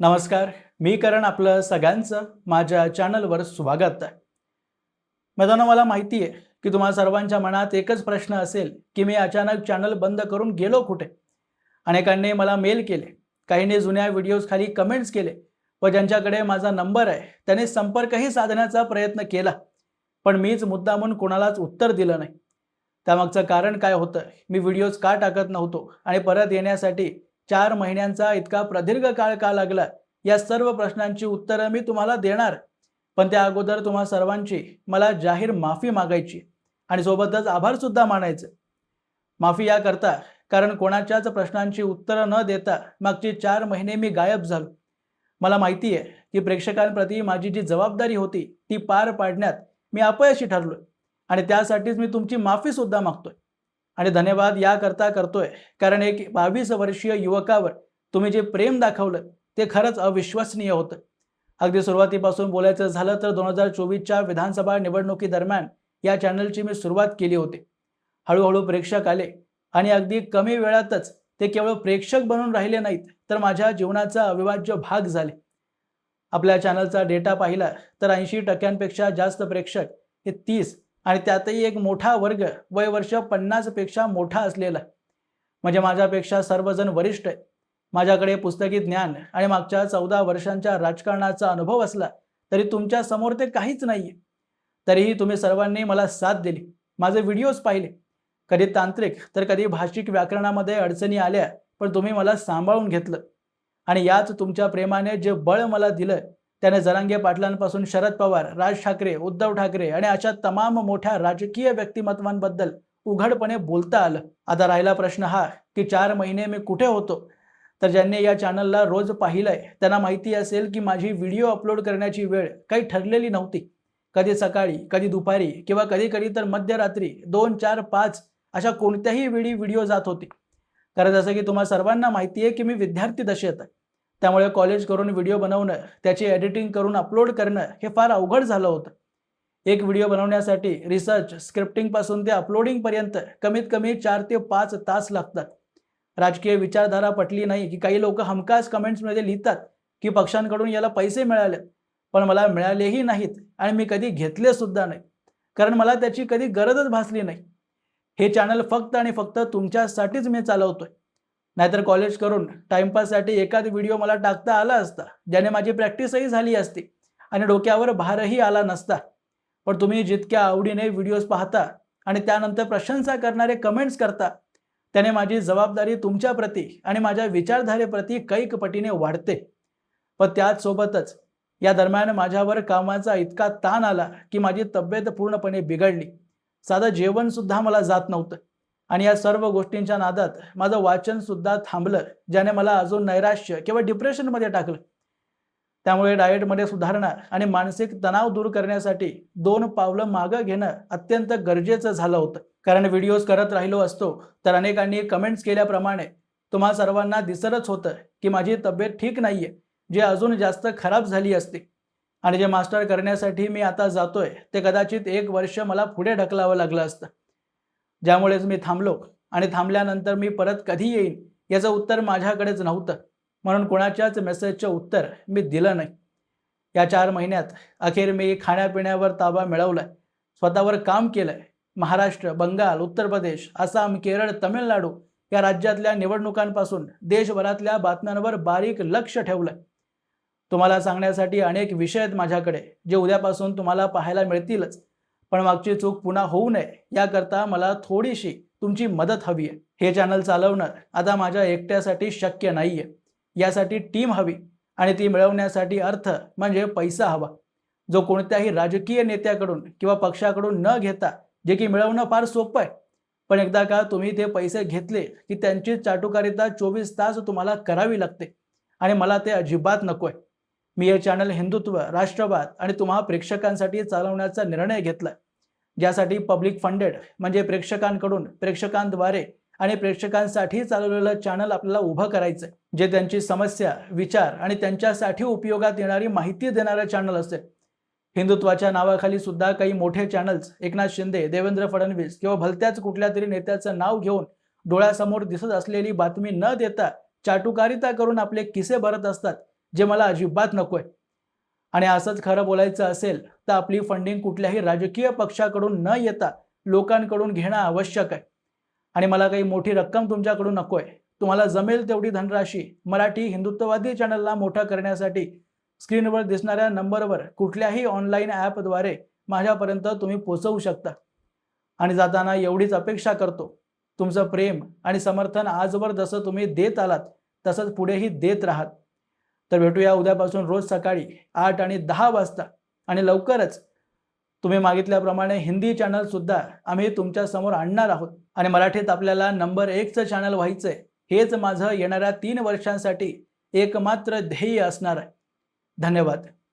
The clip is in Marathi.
नमस्कार, मी करण आपलं सगळ्यांचं माझ्या चॅनलवर स्वागत आहे. मित्रांनो, मला माहिती आहे की तुम्हा सर्वांच्या मनात एकच प्रश्न असेल की मी अचानक चॅनल बंद करून गेलो कुठे. अनेकांनी मला मेल केले, काहींनी जुन्या व्हिडिओज खाली कमेंट्स केले व ज्यांच्याकडे माझा नंबर आहे त्यांनी संपर्कही साधण्याचा प्रयत्न केला, पण मीच मुद्दामून कोणालाच उत्तर दिलं नाही. त्यामागचं कारण काय होतं, मी व्हिडिओज का टाकत नव्हतो आणि परत येण्यासाठी 4 महिन्यांचा इतका प्रदीर्घ काळ का लागला, या सर्व प्रश्नांची उत्तरं मी तुम्हाला देणार. पण त्या अगोदर तुम्हा सर्वांची मला जाहीर माफी मागायची आणि सोबतच आभार सुद्धा मानायचे. माफी याकरता कारण कोणाच्याच प्रश्नांची उत्तरं न देता मागचे 4 महिने मी गायब झालो. मला माहिती आहे की प्रेक्षकांप्रती माझी जी जबाबदारी होती ती पार पाडण्यात मी अपयशी ठरलोय आणि त्यासाठीच मी तुमची माफी सुद्धा मागतोय. आणि धन्यवाद याकरता करतोय कारण एक 22 वर्षीय युवकावर तुम्ही जे प्रेम दाखवलं ते खरंच अविश्वसनीय होतं. अगदी सुरुवातीपासून बोलायचं झालं तर 2024च्या विधानसभा निवडणुकीदरम्यान या चॅनलची मी सुरुवात केली होती. हळूहळू प्रेक्षक आले आणि अगदी कमी वेळातच ते केवळ प्रेक्षक बनून राहिले नाहीत, तर माझ्या जीवनाचा अविभाज्य भाग झाले. आपल्या चॅनलचा डेटा पाहिला तर 80% जास्त प्रेक्षक हे 30 आणि त्यातही एक मोठा वर्ग वय वर्ष 50 पेक्षा मोठा असलेला. म्हणजे माझ्यापेक्षा सर्वजण वरिष्ठ आहेत. माझ्याकडे पुस्तकी ज्ञान आणि मागच्या 14 वर्षांच्या राजकारणाचा अनुभव असला तरी तुमच्या समोर ते काहीच नाहीये. तरीही तुम्ही सर्वांनी मला साथ दिली, माझे व्हिडिओज पाहिले. कधी तांत्रिक तर कधी भाषिक व्याकरणामध्ये अडचणी आल्या, पण तुम्ही मला सांभाळून घेतलं. आणि याच तुमच्या प्रेमाने जे बळ मला दिलं त्याने जरांगे पाटलांपासून शरद पवार, राज ठाकरे, उद्धव ठाकरे आणि अशा तमाम मोठ्या राजकीय व्यक्तिमत्वांबद्दल उघडपणे बोलता आलं. आता राहिला प्रश्न हा की 4 महिने मी कुठे होतो. तर ज्यांनी या चॅनलला रोज पाहिलंय त्यांना माहिती असेल की माझी व्हिडिओ अपलोड करण्याची वेळ काही ठरलेली नव्हती. कधी सकाळी, कधी दुपारी किंवा कधी कधी तर मध्यरात्री 2, 4, 5 अशा कोणत्याही वेळी व्हिडिओ जात होती. कारण जसं की तुम्हा सर्वांना माहिती आहे की मी विद्यार्थी दशेत आहे. त्यामुळे कॉलेज करून व्हिडिओ बनवणं, त्याची एडिटिंग करून अपलोड करणं हे फार अवघड झालं होतं. एक व्हिडिओ बनवण्यासाठी रिसर्च, स्क्रिप्टिंगपासून ते अपलोडिंगपर्यंत कमीत कमी 4 ते 5 तास लागतात. राजकीय विचारधारा पटली नाही की काही लोक हमखास कमेंट्समध्ये लिहितात की पक्षांकडून याला पैसे मिळाले, पण मला मिळालेही नाहीत आणि मी कधी घेतले सुद्धा नाही, कारण मला त्याची कधी गरजच भासली नाही. हे चॅनल फक्त आणि फक्त तुमच्यासाठीच मी चालवतोय. नाहीतर कॉलेज करून टाइमपाससाठी एखादा व्हिडिओ मला टाकता आला असता, ज्याने माझी प्रॅक्टिसही झाली असती आणि डोक्यावर भारही आला नसता. पण तुम्ही जितक्या आवडीने व्हिडिओज पाहता आणि त्यानंतर प्रशंसा करणारे कमेंट्स करता, त्याने माझी जबाबदारी तुमच्याप्रती आणि माझ्या विचारधारेप्रती कैक पटीने वाढते. पण त्याच सोबतच या दरम्यान माझ्यावर कामाचा इतका ताण आला की माझी तब्येत पूर्णपणे बिघडली. साधं जेवण सुद्धा मला जात नव्हतं आणि या सर्व गोष्टींच्या नादात माझं वाचन सुद्धा थांबलं, ज्याने मला अजून नैराश्य किंवा डिप्रेशनमध्ये टाकलं. त्यामुळे डाएटमध्ये सुधारणा आणि मानसिक तणाव दूर करण्यासाठी 2 पावलं मागं घेणं अत्यंत गरजेचं झालं होतं. कारण व्हिडिओज करत राहिलो असतो तर अनेकांनी कमेंट्स केल्याप्रमाणे तुम्हा सर्वांना दिसतच होतं की माझी तब्येत ठीक नाहीये, जे अजून जास्त खराब झाली असती. आणि जे मास्टर करण्यासाठी मी आता जातोय ते कदाचित 1 वर्ष मला पुढे ढकलावं लागलं असतं. ज्यामुळेच मी थांबलो आणि थांबल्यानंतर मी परत कधी येईन याचं उत्तर माझ्याकडेच नव्हतं. म्हणून कोणाच्याच मेसेजचं उत्तर मी दिलं नाही. या 4 महिन्यात अखेर मी खाण्यापिण्यावर ताबा मिळवलाय, स्वतःवर काम केलंय. महाराष्ट्र, बंगाल, उत्तर प्रदेश, आसाम, केरळ, तमिळनाडू या राज्यातल्या निवडणुकांपासून देशभरातल्या बातम्यांवर बारीक लक्ष ठेवलंय. तुम्हाला सांगण्यासाठी अनेक विषय आहेत माझ्याकडे, जे उद्यापासून तुम्हाला पाहायला मिळतीलच. पण मागची चूक पुन्हा होऊ नये याकरता मला थोडीशी तुमची मदत हवी आहे. हे चॅनल चालवणं आता माझ्या एकट्यासाठी शक्य नाहीये. यासाठी टीम हवी आणि ती मिळवण्यासाठी अर्थ म्हणजे पैसा हवा, जो कोणत्याही राजकीय नेत्याकडून किंवा पक्षाकडून न घेता, जे की मिळवणं फार सोपं आहे. पण एकदा का तुम्ही ते पैसे घेतले की त्यांची चाटुकारिता 24 तास तुम्हाला करावी लागते आणि मला ते अजिबात नकोय. मी हे चॅनल हिंदुत्व, राष्ट्रवाद आणि तुम्हा प्रेक्षकांसाठी चालवण्याचा निर्णय घेतलाय, ज्यासाठी पब्लिक फंडेड म्हणजे प्रेक्षकांकडून, प्रेक्षकांद्वारे आणि प्रेक्षकांसाठी चालवलेलं चॅनल आपल्याला उभं करायचंय, जे त्यांची समस्या, विचार आणि त्यांच्यासाठी उपयोगात येणारी माहिती देणारं चॅनल असेल. हिंदुत्वाच्या नावाखाली सुद्धा काही मोठे चॅनल्स एकनाथ शिंदे, देवेंद्र फडणवीस किंवा भलत्याच कुठल्या तरी नेत्याचं नाव घेऊन डोळ्यासमोर दिसत असलेली बातमी न देता चाटुकारिता करून आपले किसे भरत असतात, जे मला अजिबात नको आहे. आणि असंच खरं बोलायचं असेल तर आपली फंडिंग कुठल्याही राजकीय पक्षाकडून न येता लोकांकडून घेणं आवश्यक आहे. आणि मला काही मोठी रक्कम तुमच्याकडून नको आहे. तुम्हाला जमेल तेवढी धनराशी मराठी हिंदुत्ववादी चॅनलला मोठा करण्यासाठी स्क्रीनवर दिसणाऱ्या नंबरवर कुठल्याही ऑनलाईन ॲपद्वारे माझ्यापर्यंत तुम्ही पोहोचवू शकता. आणि जाताना एवढीच अपेक्षा करतो, तुमचं प्रेम आणि समर्थन आजवर जसं तुम्ही देत आलात तसंच पुढेही देत राहात. तर भेटूया उद्यापासून रोज सकाळी 8 आणि 10 वाजता. आणि लवकरच तुम्ही मागितल्याप्रमाणे हिंदी चॅनल सुद्धा आम्ही तुमच्या समोर आणणार आहोत. आणि मराठीत आपल्याला नंबर 1चं चॅनल व्हायचंय, हेच माझं येणाऱ्या 3 वर्षांसाठी एकमात्र ध्येय असणार आहे. धन्यवाद.